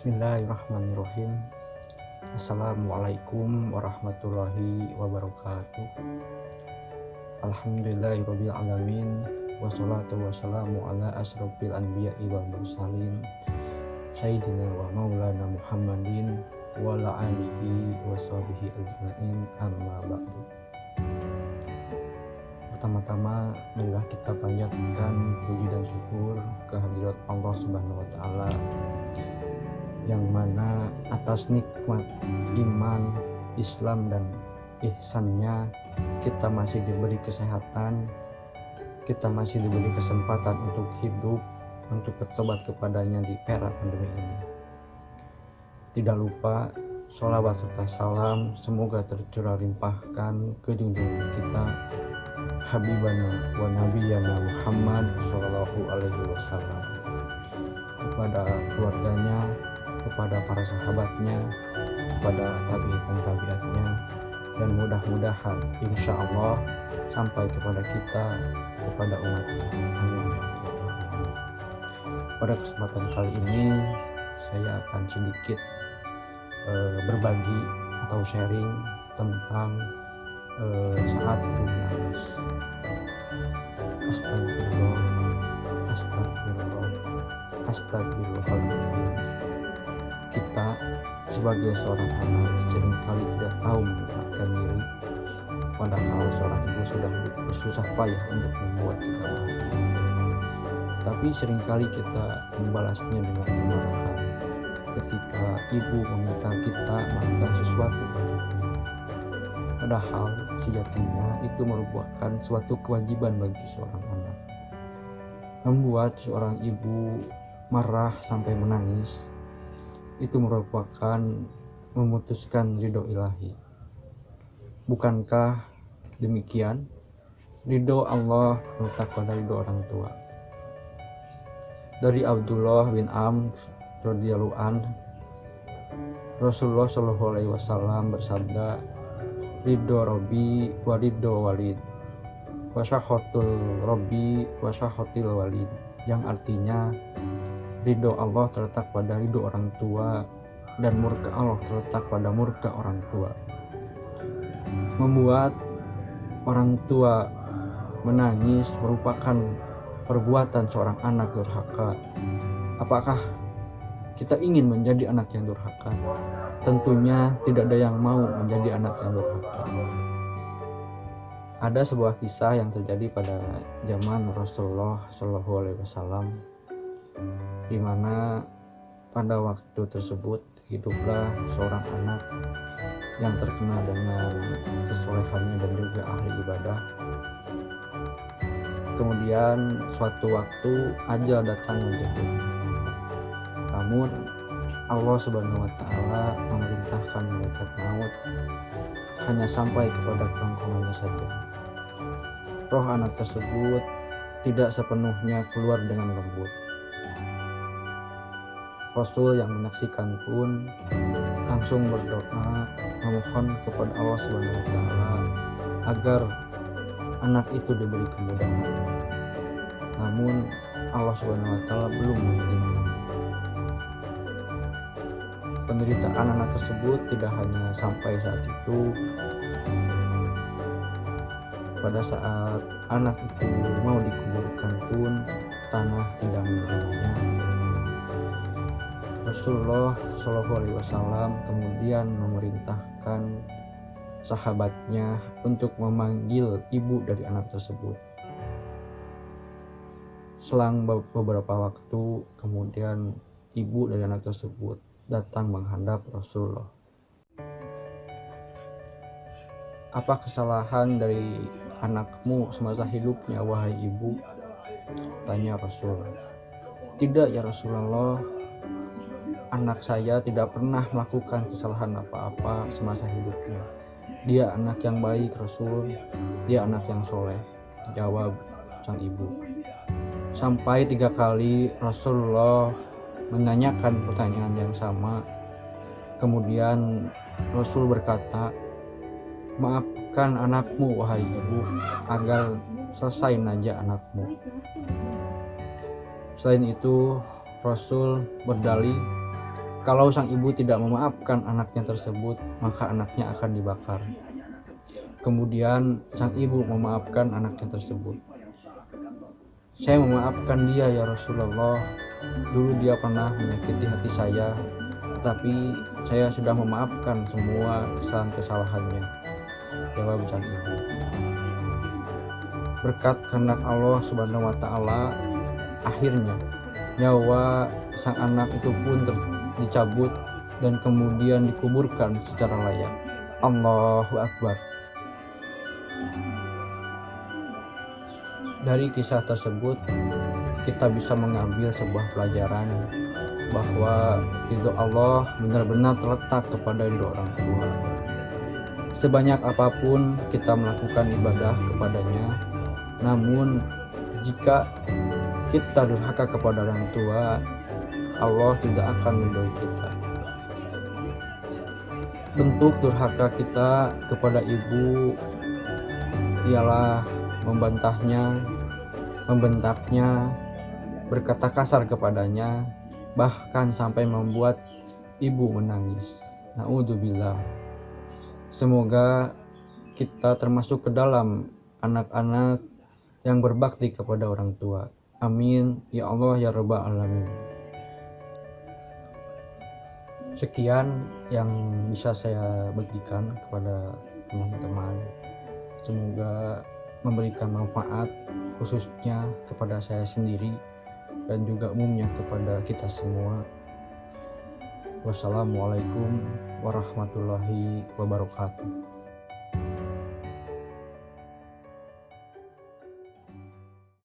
Bismillahirrahmanirrahim. Assalamualaikum warahmatullahi wabarakatuh. Alhamdulillahirabbil alamin. Wassalatu wassalamu ala asrofil anbiya'i wal mursalin Sayyidina wa maulana Muhammadin wa ala alihi wa sahbihi ajma'in, amma ba'du. Pertama-tama marilah kita panjatkan puji dan syukur kehadirat Allah Subhanahu wa taala, yang mana atas nikmat iman, Islam dan ihsannya kita masih diberi kesehatan, kita masih diberi kesempatan untuk hidup, untuk bertobat kepadanya di era pandemi ini. Tidak lupa sholawat serta salam semoga tercurah limpahkan ke junjungan kita Habibana wa Nabiyana Muhammad Sallallahu Alaihi Wasallam, kepada keluarganya, kepada para sahabatnya, kepada tabi'in tabi'atnya, dan mudah-mudahan insya Allah sampai kepada kita, kepada umatnya. Amin. Pada kesempatan kali ini saya akan sedikit berbagi atau sharing tentang saat menangis. Astagfirullah, astagfirullah, astagfirullahaladzim. Kita sebagai seorang anak seringkali tidak tahu menempatkan diri, padahal seorang ibu sudah bersusah payah untuk membuat kita bahagia. Tapi seringkali kita membalasnya dengan kemarahan ketika ibu meminta kita melakukan sesuatu untuknya. Padahal sejatinya itu merupakan suatu kewajiban bagi seorang anak. Membuat seorang ibu marah sampai menangis itu merupakan memutuskan ridho ilahi. Bukankah demikian? Ridho Allah terletak pada ridho orang tua. Dari Abdullah bin Amr radhiyallahu anhu, Rasulullah Shallallahu Alaihi Wasallam bersabda, ridho Robbi wa ridho walid, wa syakhatul Robbi wa syakhatil walid, yang artinya ridho Allah terletak pada ridho orang tua dan murka Allah terletak pada murka orang tua. Membuat orang tua menangis merupakan perbuatan seorang anak durhaka. Apakah kita ingin menjadi anak yang durhaka? Tentunya tidak ada yang mau menjadi anak yang durhaka. Ada sebuah kisah yang terjadi pada zaman Rasulullah Shallallahu Alaihi Wasallam, di mana pada waktu tersebut hiduplah seorang anak yang terkenal dengan kesolehannya dan juga ahli ibadah. Kemudian suatu waktu ajal datang menjemput. Namun Allah Subhanahu wa taala memerintahkan malaikat maut hanya sampai kepada kerongkongannya saja. Roh anak tersebut tidak sepenuhnya keluar dengan lembut. Rasul yang menyaksikan pun langsung berdoa memohon kepada Allah Subhanahu wa taala agar anak itu diberi kemudahan. Namun Allah Subhanahu wa taala belum mengizinkan. Penderitaan anak tersebut tidak hanya sampai saat itu. Pada saat anak itu mau dikuburkan pun tanah tidak menerimanya. Rasulullah Shallallahu Alaihi Wasallam kemudian memerintahkan sahabatnya untuk memanggil ibu dari anak tersebut. Selang beberapa waktu kemudian ibu dari anak tersebut datang menghadap Rasulullah. Apa kesalahan dari anakmu semasa hidupnya, wahai ibu? Tanya Rasul. Tidak ya Rasulullah, anak saya tidak pernah melakukan kesalahan apa-apa semasa hidupnya. Dia anak yang baik Rasul, dia anak yang soleh, jawab sang ibu. Sampai 3 kali Rasulullah menanyakan pertanyaan yang sama. Kemudian Rasul berkata, maafkan anakmu wahai ibu, agar selesai naja anakmu. Selain itu Rasul berdalih Kalau sang ibu tidak memaafkan anaknya tersebut, maka anaknya akan dibakar. Kemudian sang ibu memaafkan anaknya tersebut. Saya memaafkan dia ya Rasulullah. Dulu dia pernah menyakiti hati saya, tetapi saya sudah memaafkan semua kesalahan-kesalahannya. Jawab sang ibu. Berkat kehendak Allah Subhanahu wa taala, akhirnya nyawa sang anak itu pun dicabut dan kemudian dikuburkan secara layak. Allahu Akbar. Dari kisah tersebut kita bisa mengambil sebuah pelajaran bahwa ridho Allah benar-benar terletak kepada ridho orang tua. Sebanyak apapun kita melakukan ibadah kepadanya, namun jika kita durhaka kepada orang tua, Allah tidak akan meridhoi kita. Bentuk durhaka kita kepada ibu ialah membantahnya, membentaknya, berkata kasar kepadanya, bahkan sampai membuat ibu menangis. Na'udzubillah. Semoga kita termasuk ke dalam anak-anak yang berbakti kepada orang tua. Amin ya Allah ya Rabbal Alamin. Sekian yang bisa saya bagikan kepada teman-teman. Semoga memberikan manfaat khususnya kepada saya sendiri dan juga umumnya kepada kita semua. Wassalamualaikum warahmatullahi wabarakatuh.